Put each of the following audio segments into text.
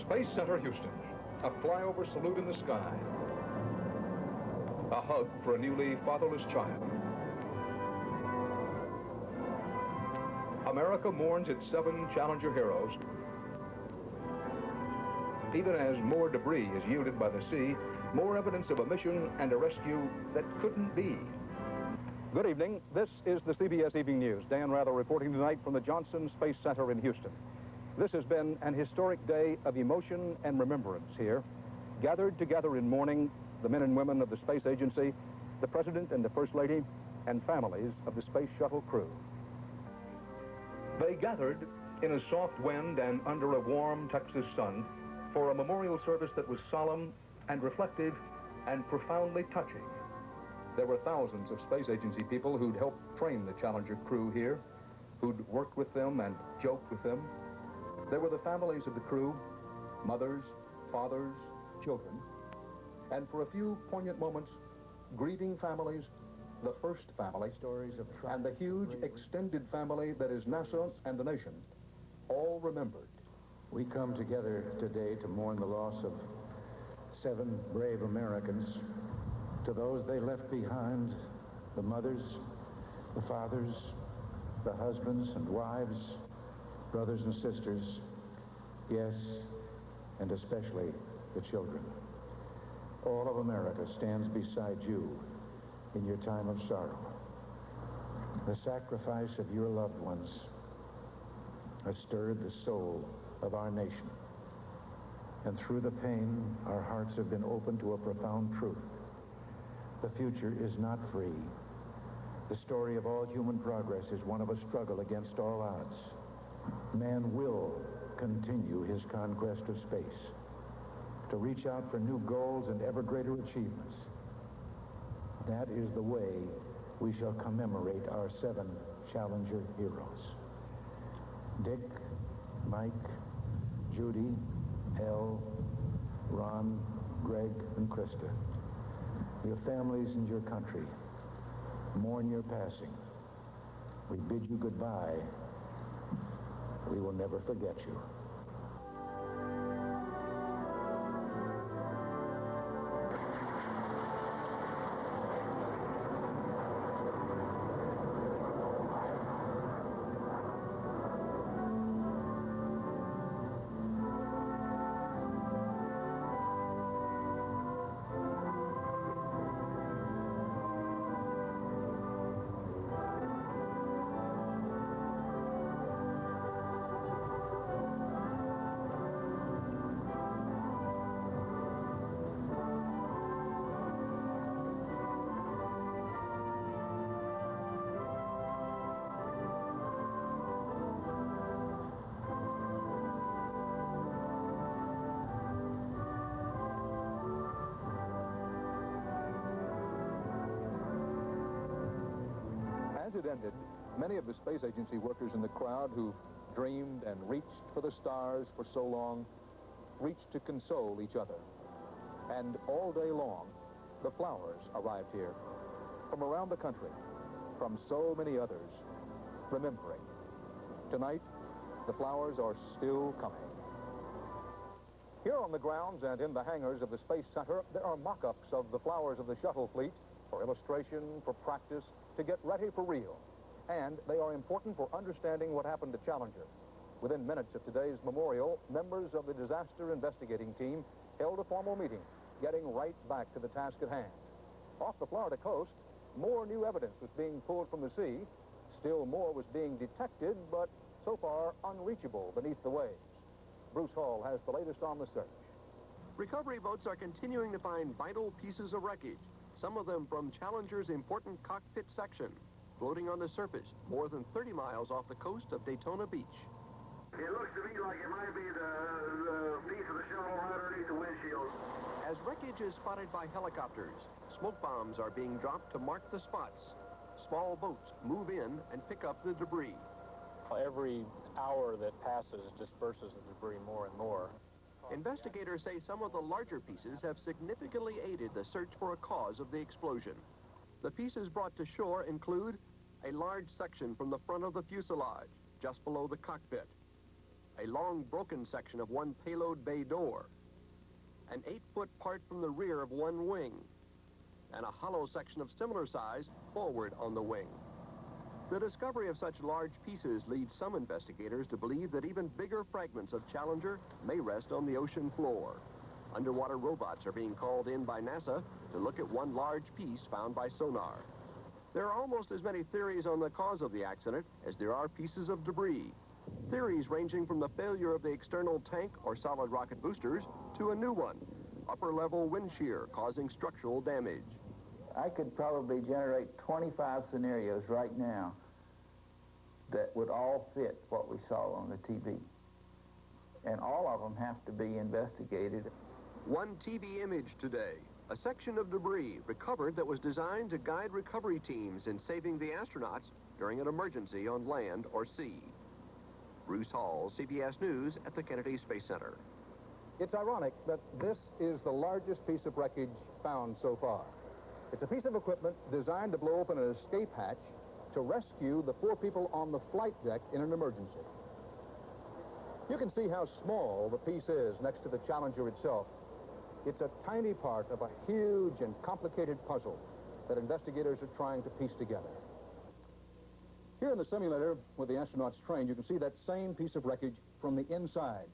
Space Center, Houston. A flyover salute in the sky. A hug for a newly fatherless child. America mourns its 7 Challenger heroes. Even as more debris is yielded by the sea, more evidence of a mission and a rescue that couldn't be. Good evening. This is the CBS Evening News. Dan Rather reporting tonight from the Johnson Space Center in Houston. This has been an historic day of emotion and remembrance here. Gathered together in mourning, the men and women of the space agency, the President and the First Lady, and families of the space shuttle crew. They gathered in a soft wind and under a warm Texas sun for a memorial service that was solemn and reflective and profoundly touching. There were thousands of space agency people who'd helped train the Challenger crew here, who'd worked with them and joked with them. There were the families of the crew, mothers, fathers, children, and for a few poignant moments, grieving families, the first family, stories of and the huge extended family that is NASA and the nation, all remembered. We come together today to mourn the loss of 7 brave Americans. To those they left behind, the mothers, the fathers, the husbands and wives, brothers and sisters, yes, and especially the children. All of America stands beside you in your time of sorrow. The sacrifice of your loved ones has stirred the soul of our nation. And through the pain, our hearts have been opened to a profound truth. The future is not free. The story of all human progress is one of a struggle against all odds. Man will continue his conquest of space, to reach out for new goals and ever greater achievements. That is the way we shall commemorate our 7 Challenger heroes. Dick, Mike, Judy, Elle, Ron, Greg, and Krista. Your families and your country mourn your passing. We bid you goodbye. We will never forget you. As it ended, many of the space agency workers in the crowd who dreamed and reached for the stars for so long, reached to console each other. And all day long, the flowers arrived here, from around the country, from so many others, remembering. Tonight, the flowers are still coming. Here on the grounds and in the hangars of the Space Center, there are mock-ups of the flowers of the shuttle fleet for illustration, for practice, to get ready for real. And they are important for understanding what happened to Challenger. Within minutes of today's memorial, members of the disaster investigating team held a formal meeting, getting right back to the task at hand. Off the Florida coast, more new evidence was being pulled from the sea. Still more was being detected, but so far unreachable beneath the waves. Bruce Hall has the latest on the search. Recovery boats are continuing to find vital pieces of wreckage, some of them from Challenger's important cockpit section, floating on the surface more than 30 miles off the coast of Daytona Beach. It looks to me like it might be the piece of the shuttle right underneath the windshield. As wreckage is spotted by helicopters, smoke bombs are being dropped to mark the spots. Small boats move in and pick up the debris. Every hour that passes disperses the debris more and more. Investigators say some of the larger pieces have significantly aided the search for a cause of the explosion. The pieces brought to shore include a large section from the front of the fuselage, just below the cockpit, a long broken section of one payload bay door, an 8-foot part from the rear of one wing, and a hollow section of similar size forward on the wing. The discovery of such large pieces leads some investigators to believe that even bigger fragments of Challenger may rest on the ocean floor. Underwater robots are being called in by NASA to look at one large piece found by sonar. There are almost as many theories on the cause of the accident as there are pieces of debris. Theories ranging from the failure of the external tank or solid rocket boosters to a new one, upper-level wind shear causing structural damage. I could probably generate 25 scenarios right now that would all fit what we saw on the TV. And all of them have to be investigated. One TV image today, a section of debris recovered that was designed to guide recovery teams in saving the astronauts during an emergency on land or sea. Bruce Hall, CBS News at the Kennedy Space Center. It's ironic that this is the largest piece of wreckage found so far. It's a piece of equipment designed to blow open an escape hatch to rescue the 4 people on the flight deck in an emergency. You can see how small the piece is next to the Challenger itself. It's a tiny part of a huge and complicated puzzle that investigators are trying to piece together. Here in the simulator, where the astronauts trained, you can see that same piece of wreckage from the inside.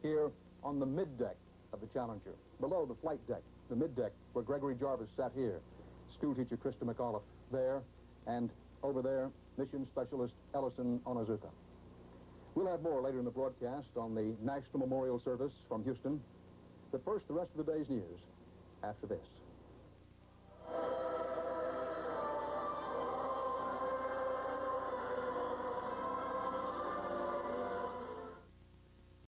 Here on the mid-deck of the Challenger, below the flight deck, the mid-deck, where Gregory Jarvis sat here, schoolteacher Krista McAuliffe there, and over there, mission specialist Ellison Onozuka. We'll have more later in the broadcast on the National Memorial Service from Houston. But first, the rest of the day's news after this.